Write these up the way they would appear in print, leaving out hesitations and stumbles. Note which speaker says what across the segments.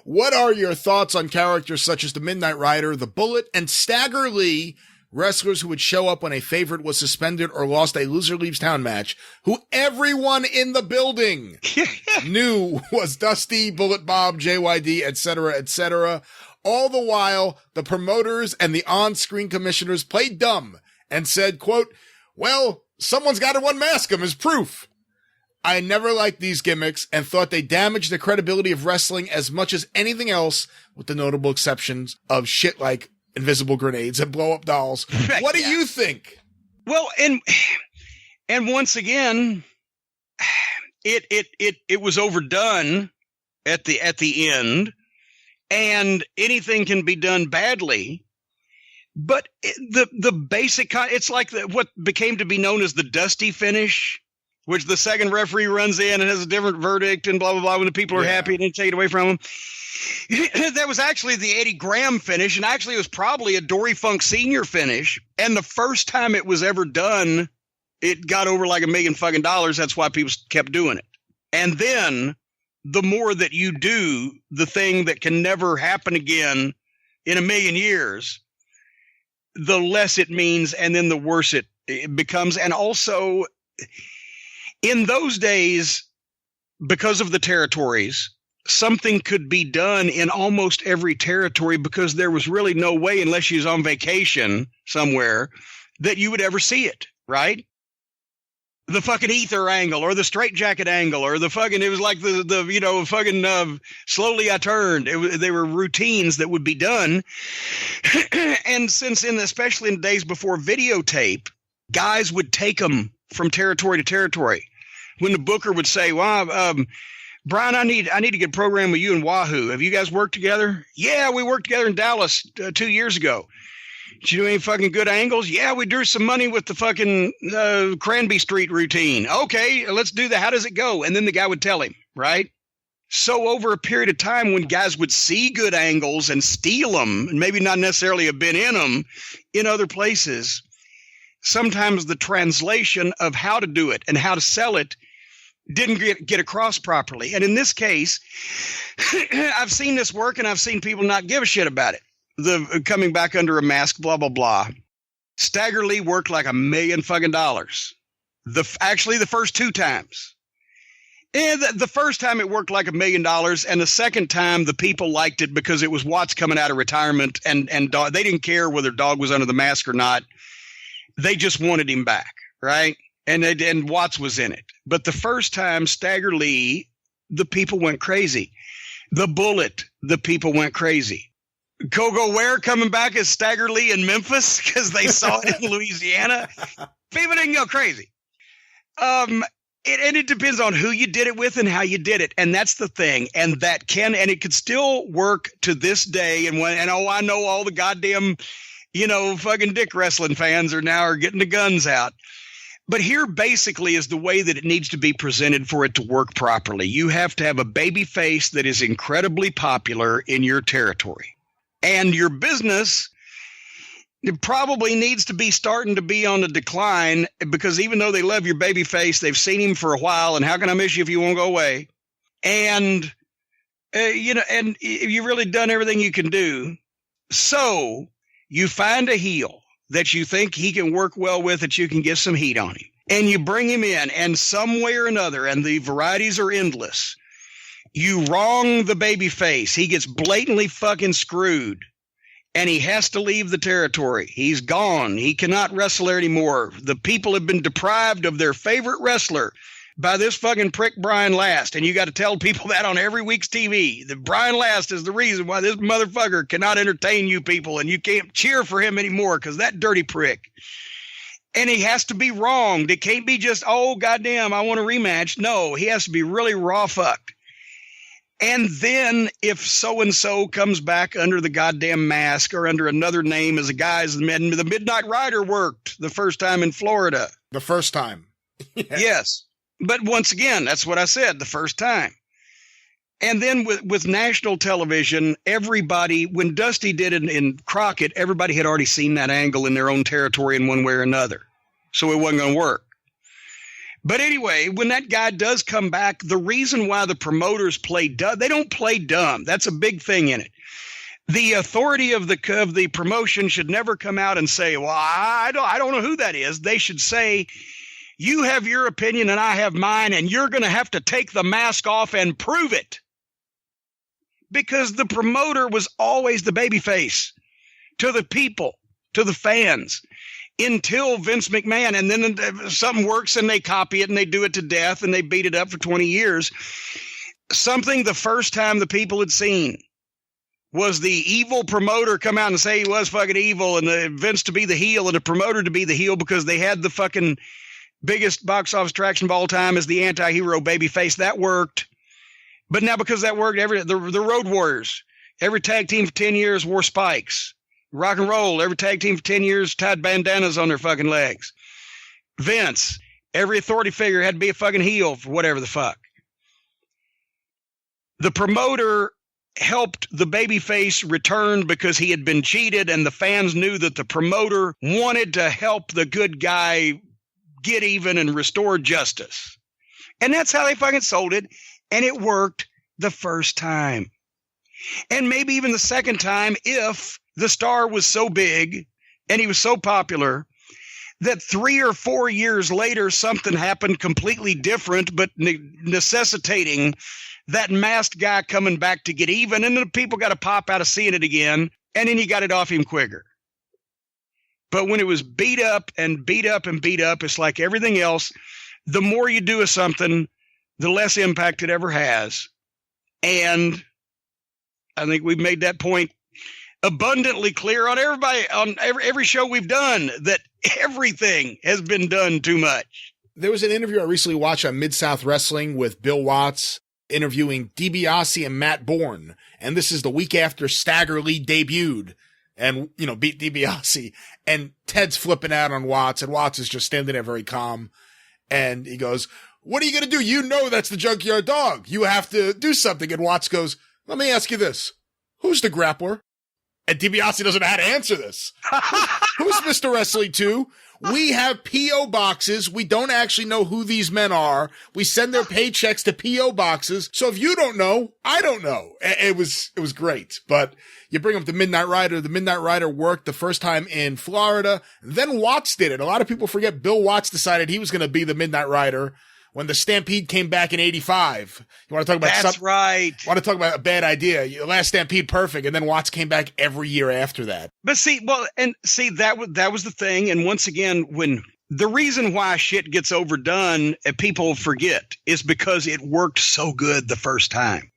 Speaker 1: What are your thoughts on characters such as the Midnight Rider, the Bullet, and Stagger Lee, wrestlers who would show up when a favorite was suspended or lost a loser leaves town match, who everyone in the building knew was Dusty, Bullet Bob, JYD, etc., all the while the promoters and the on-screen commissioners played dumb and said, quote, well, someone's got to unmask him as proof. I never liked these gimmicks and thought they damaged the credibility of wrestling as much as anything else, with the notable exceptions of shit like invisible grenades and blow-up dolls. What do you think?
Speaker 2: Well, and once again, it was overdone at the end, and anything can be done badly. But the basic, it's like what became to be known as the Dusty finish, which the second referee runs in and has a different verdict and blah, blah, blah, when the people are happy and then take it away from them. That was actually the Eddie Graham finish, and actually it was probably a Dory Funk Sr. finish. And the first time it was ever done, it got over like $1 million fucking dollars. That's why people kept doing it. And then the more that you do the thing that can never happen again in 1,000,000 years, the less it means, and then the worse it becomes. And also, in those days, because of the territories, something could be done in almost every territory because there was really no way, unless you was on vacation somewhere, that you would ever see it, right? The fucking ether angle or the straitjacket angle or the fucking, it was like the slowly I turned. They were routines that would be done. And especially in days before videotape, guys would take them from territory to territory. When the booker would say, well, Brian, I need to get a program with you and Wahoo. Have you guys worked together? Yeah, we worked together in Dallas 2 years ago. Did you do any fucking good angles? Yeah, we drew some money with the fucking Cranby Street routine. Okay, let's do that. How does it go? And then the guy would tell him, right? So over a period of time when guys would see good angles and steal them, and maybe not necessarily have been in them in other places, sometimes the translation of how to do it and how to sell it didn't get across properly. And in this case, I've seen this work and I've seen people not give a shit about it. The coming back under a mask, blah, blah, blah. Stagger Lee worked like $1 million fucking dollars. Actually, the first 2 times. And the first time it worked like $1 million, and the second time the people liked it because it was Watts coming out of retirement, and they didn't care whether Dog was under the mask or not. They just wanted him back, right? And Watts was in it. But the first time, Stagger Lee, the people went crazy. The Bullet, the people went crazy. Coco Ware coming back as Stagger Lee in Memphis because they saw it in Louisiana. People didn't go crazy. It depends on who you did it with and how you did it. And that's the thing. And it could still work to this day. And I know all the goddamn, fucking dick wrestling fans are getting the guns out. But here basically is the way that it needs to be presented for it to work properly. You have to have a baby face that is incredibly popular in your territory. And your business, it probably needs to be starting to be on the decline, because even though they love your baby face, they've seen him for a while, and how can I miss you if you won't go away? And, and you've really done everything you can do. So you find a heel that you think he can work well with, that you can get some heat on him. And you bring him in, and some way or another, and the varieties are endless, you wrong the baby face. He gets blatantly fucking screwed, and he has to leave the territory. He's gone. He cannot wrestle there anymore. The people have been deprived of their favorite wrestler by this fucking prick Brian Last. And you got to tell people that on every week's TV. That Brian Last is the reason why this motherfucker cannot entertain you people, and you can't cheer for him anymore because that dirty prick. And he has to be wronged. It can't be just, oh, goddamn, I want a rematch. No, he has to be really raw fucked. And then if so-and-so comes back under the goddamn mask or under another name as a guy, the Midnight Rider worked the first time in Florida.
Speaker 1: The first time.
Speaker 2: Yes. But once again, that's what I said, the first time. And then with national television, everybody, when Dusty did it in Crockett, everybody had already seen that angle in their own territory in one way or another. So it wasn't going to work. But anyway, when that guy does come back, the reason why the promoters play dumb, they don't play dumb. That's a big thing in it. The authority of the promotion should never come out and say, well, I don't know who that is. They should say, you have your opinion and I have mine, and you're going to have to take the mask off and prove it. Because the promoter was always the babyface to the people, to the fans, until Vince McMahon. And then something works and they copy it and they do it to death and they beat it up for 20 years. Something the first time the people had seen was the evil promoter come out and say he was fucking evil, and the Vince to be the heel and the promoter to be the heel because they had the fucking biggest box office attraction of all time as the anti-hero babyface. That worked. But now because that worked, the Road Warriors, every tag team for 10 years wore spikes. Rock and Roll, every tag team for 10 years tied bandanas on their fucking legs. Vince, every authority figure had to be a fucking heel for whatever the fuck. The promoter helped the babyface return because he had been cheated, and the fans knew that the promoter wanted to help the good guy get even and restore justice. And that's how they fucking sold it. And it worked the first time. And maybe even the second time if the star was so big and he was so popular that 3 or 4 years later something happened completely different, but necessitating that masked guy coming back to get even, and the people got to pop out of seeing it again, and then you got it off him quicker. But when it was beat up and beat up and beat up, it's like everything else. The more you do of something, the less impact it ever has. And I think we've made that point abundantly clear on every show we've done, that everything has been done too much.
Speaker 1: There was an interview I recently watched on Mid-South Wrestling with Bill Watts interviewing DiBiase and Matt Bourne. And this is the week after Stagger Lee debuted and, beat DiBiase. And Ted's flipping out on Watts, and Watts is just standing there very calm. And he goes, what are you going to do? You know that's the Junkyard Dog. You have to do something. And Watts goes, let me ask you this. Who's the grappler? And DiBiase doesn't know how to answer this. Who's Mr. Wrestling 2? We have P.O. boxes. We don't actually know who these men are. We send their paychecks to P.O. boxes. So if you don't know, I don't know. It was great. But you bring up the Midnight Rider. The Midnight Rider worked the first time in Florida. Then Watts did it. A lot of people forget Bill Watts decided he was going to be the Midnight Rider when the Stampede came back in 85. You want to talk about
Speaker 2: That's right.
Speaker 1: Want to talk about a bad idea. The last Stampede, perfect. And then Watts came back every year after that.
Speaker 2: But that was the thing. And once again, when the reason why shit gets overdone and people forget is because it worked so good the first time.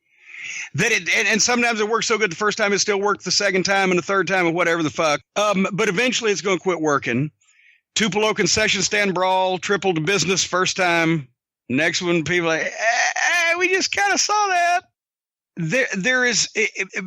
Speaker 2: And sometimes it works so good the first time, it still worked the second time and the third time and whatever the fuck. But eventually it's going to quit working. Tupelo concession stand brawl, tripled the business first time. Next one, people are like, we just kind of saw that. There is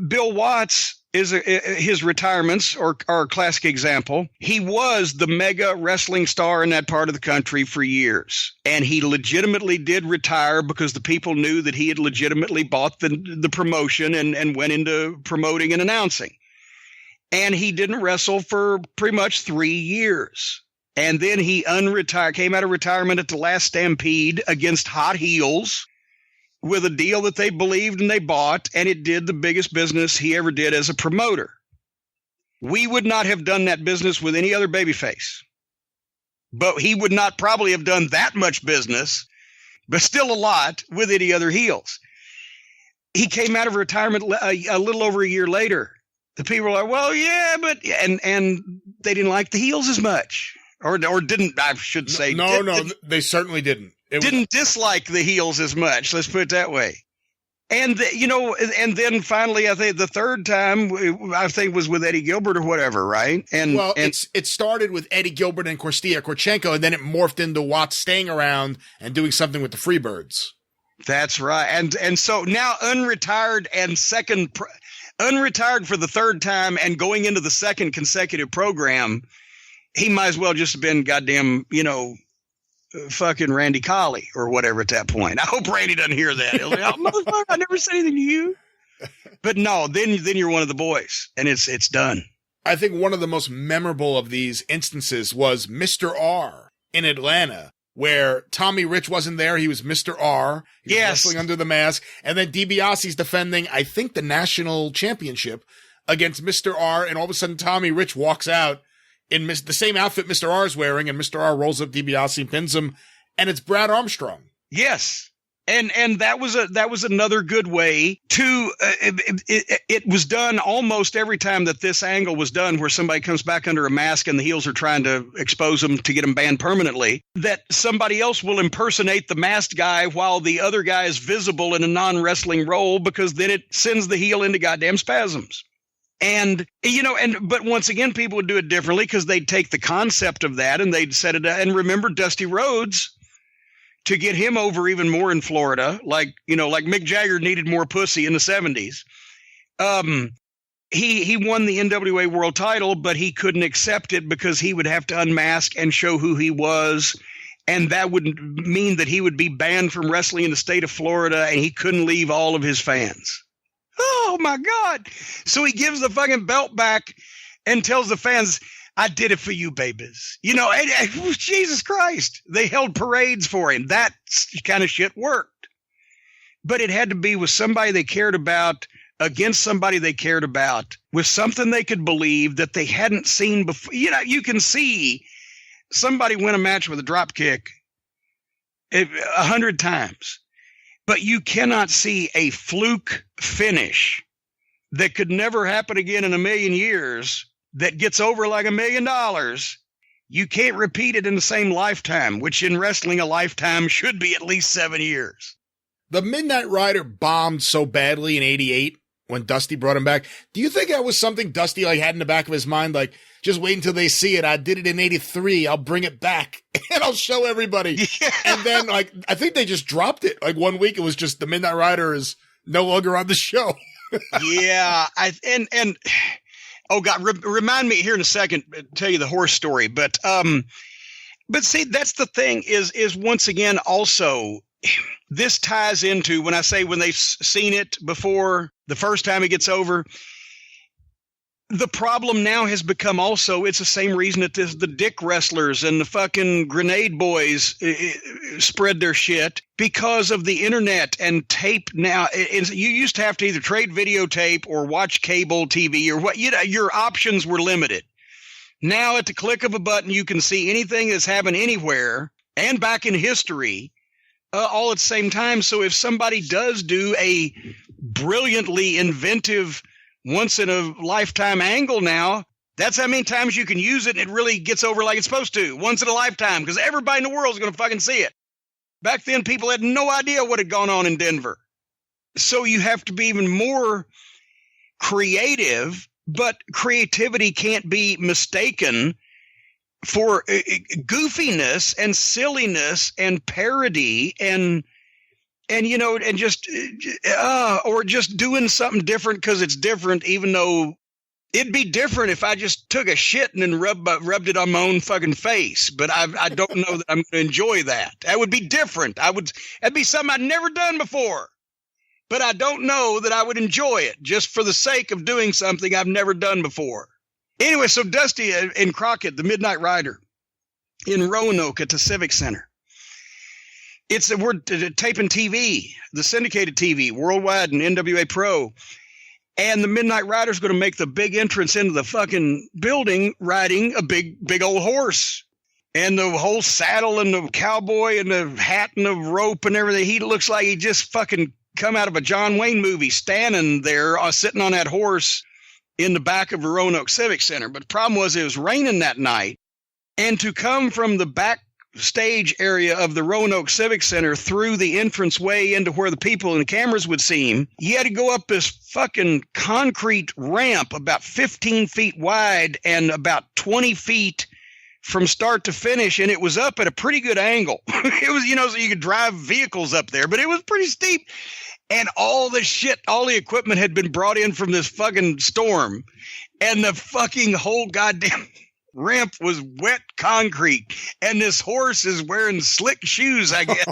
Speaker 2: Bill Watts is his retirements are a classic example. He was the mega wrestling star in that part of the country for years, and he legitimately did retire because the people knew that he had legitimately bought the promotion and went into promoting and announcing. And he didn't wrestle for pretty much 3 years. And then he came out of retirement at the last Stampede against hot heels with a deal that they believed and they bought, and it did the biggest business he ever did as a promoter. We would not have done that business with any other babyface, but he would not probably have done that much business, but still a lot, with any other heels. He came out of retirement a little over a year later. The people were like, well, yeah, but, and they didn't like the heels as much. Or didn't, I should say.
Speaker 1: No, they certainly didn't.
Speaker 2: Didn't dislike the heels as much. Let's put it that way. And, and then finally, I think the third time, was with Eddie Gilbert or whatever, right?
Speaker 1: It started with Eddie Gilbert and Korchenko, and then it morphed into Watts staying around and doing something with the Freebirds.
Speaker 2: That's right. And so now unretired for the third time and going into the second consecutive program, he might as well just have been goddamn, fucking Randy Colley or whatever at that point. I hope Randy doesn't hear that. He'll be like, oh, motherfucker, I never said anything to you. But no, then you're one of the boys, and it's done.
Speaker 1: I think one of the most memorable of these instances was Mr. R in Atlanta where Tommy Rich wasn't there. He was Mr. R. He was wrestling under the mask. And then DiBiase's defending, I think, the national championship against Mr. R. And all of a sudden, Tommy Rich walks out in the same outfit Mr. R is wearing, and Mr. R rolls up DiBiase and pins him. And it's Brad Armstrong.
Speaker 2: Yes. And that was another good way to it was done almost every time that this angle was done, where somebody comes back under a mask and the heels are trying to expose them to get them banned permanently, that somebody else will impersonate the masked guy while the other guy is visible in a non-wrestling role, because then it sends the heel into goddamn spasms. And, but once again, people would do it differently, because they'd take the concept of that and they'd set it up. And remember Dusty Rhodes, to get him over even more in Florida, like Mick Jagger needed more pussy in the 70s. He won the NWA world title, but he couldn't accept it because he would have to unmask and show who he was. And that would mean that he would be banned from wrestling in the state of Florida, and he couldn't leave all of his fans. Oh my God. So he gives the fucking belt back and tells the fans, I did it for you, babies. And Jesus Christ. They held parades for him. That kind of shit worked. But it had to be with somebody they cared about, against somebody they cared about, with something they could believe that they hadn't seen before. You can see somebody win a match with a drop kick 100 times, but you cannot see a fluke finish that could never happen again in a million years, that gets over like $1 million. You can't repeat it in the same lifetime, which in wrestling, a lifetime should be at least 7 years.
Speaker 1: The Midnight Rider bombed so badly in 88 when Dusty brought him back. Do you think that was something Dusty had in the back of his mind? Like, just wait until they see it. I did it in 83. I'll bring it back and I'll show everybody. Yeah. And then I think they just dropped it. Like 1 week, it was just the Midnight Rider is no longer on the show.
Speaker 2: Yeah. Oh God, remind me here in a second, tell you the horse story. But see, that's the thing is once again, also, this ties into when I say when they've seen it before, the first time it gets over. The problem now has become also, it's the same reason that the dick wrestlers and the fucking grenade boys spread their shit, because of the internet and tape now. You used to have to either trade videotape or watch cable TV or what, your options were limited. Now at the click of a button, you can see anything that's happened anywhere and back in history all at the same time. So if somebody does do a brilliantly inventive once in a lifetime angle now, that's how many times you can use it and it really gets over like it's supposed to. Once in a lifetime, because everybody in the world is going to fucking see it. Back then, people had no idea what had gone on in Denver. So you have to be even more creative, but creativity can't be mistaken for goofiness and silliness and parody and just or just doing something different because it's different, even though it'd be different if I just took a shit and then rubbed it on my own fucking face. But I don't know that I'm going to enjoy that. That would be different. That'd be something I'd never done before. But I don't know that I would enjoy it just for the sake of doing something I've never done before. Anyway, so Dusty and Crockett, the Midnight Rider, in Roanoke at the Civic Center. We're taping TV, the syndicated TV, worldwide and NWA Pro. And the Midnight Rider's going to make the big entrance into the fucking building riding a big old horse. And the whole saddle and the cowboy and the hat and the rope and everything. He looks like he just fucking come out of a John Wayne movie, standing there, sitting on that horse in the back of the Roanoke Civic Center. But the problem was it was raining that night. And to come from the backstage area of the Roanoke Civic Center through the entranceway into where the people and the cameras would see him, you had to go up this fucking concrete ramp about 15 feet wide and about 20 feet from start to finish. And it was up at a pretty good angle. It was, so you could drive vehicles up there, but it was pretty steep. And all the equipment had been brought in from this fucking storm. And the fucking whole goddamn ramp was wet concrete, and this horse is wearing slick shoes, I guess.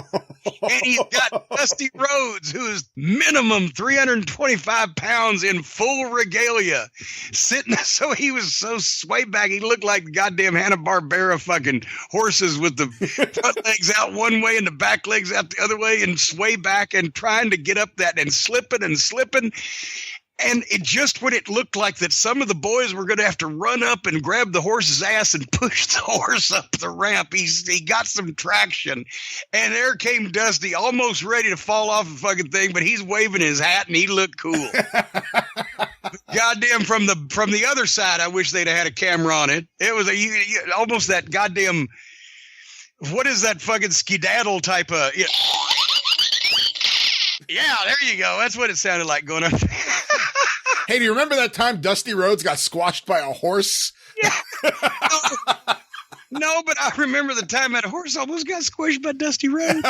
Speaker 2: And he's got Dusty Rhodes, who is minimum 325 pounds in full regalia, sitting. So he was so sway back, he looked like goddamn Hanna-Barbera fucking horses with the front legs out one way and the back legs out the other way, and sway back and trying to get up that and slipping and slipping. And it just when it looked like that some of the boys were going to have to run up and grab the horse's ass and push the horse up the ramp, he got some traction. And there came Dusty, almost ready to fall off the fucking thing, but he's waving his hat and he looked cool. Goddamn, from the other side, I wish they'd have had a camera on it. It was almost that goddamn, what is that fucking skedaddle type of... Yeah, there you go. That's what it sounded like going up there.
Speaker 1: Hey, do you remember that time Dusty Rhodes got squashed by a horse?
Speaker 2: Yeah. No, but I remember the time that a horse almost got squished by Dusty Rhodes.